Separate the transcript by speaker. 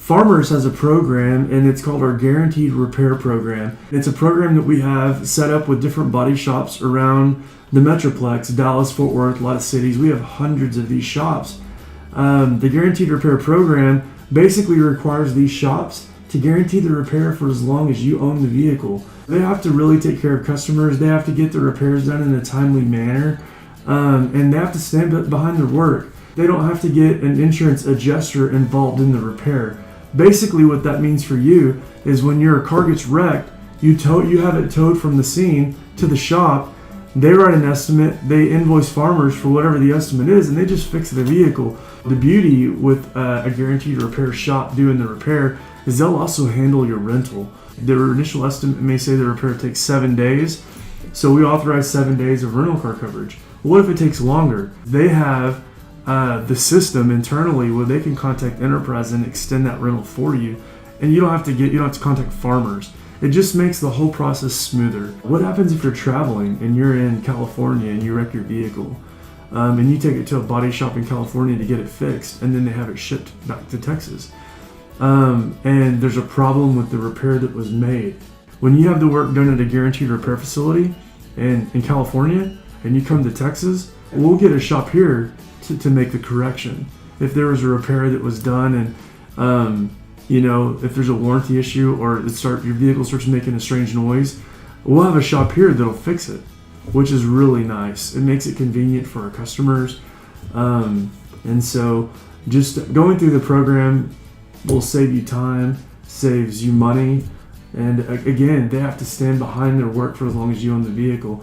Speaker 1: Farmers has a program, and it's called our Guaranteed Repair Program. It's a program that we have set up with different body shops around the Metroplex, Dallas, Fort Worth, a lot of cities. We have hundreds of these shops. The Guaranteed Repair Program basically requires these shops to guarantee the repair for as long as you own the vehicle. They have to really take care of customers. They have to get the repairs done in a timely manner, and they have to stand behind their work. They don't have to get an insurance adjuster involved in the repair. Basically, what that means for you is when your car gets wrecked, you have it towed from the scene to the shop. They write an estimate, they invoice farmers for whatever the estimate is, and they just fix the vehicle. The beauty with a guaranteed repair shop doing the repair is they'll also handle your rental. Their initial estimate may say the repair takes 7 days, so we authorize 7 days of rental car coverage. What if it takes longer? They have the system internally where they can contact Enterprise and extend that rental for you, and you don't have to contact farmers. It just makes the whole process smoother. What happens if you're traveling and you're in California and you wreck your vehicle, and you take it to a body shop in California to get it fixed, and then they have it shipped back to Texas, and there's a problem with the repair that was made? When you have the work done at a guaranteed repair facility in California and you come to Texas, we'll get a shop here to make the correction. If there was a repair that was done and if there's a warranty issue or your vehicle starts making a strange noise, we'll have a shop here that'll fix it, which is really nice. It makes it convenient for our customers. And so just going through the program will save you time, saves you money. And again, they have to stand behind their work for as long as you own the vehicle.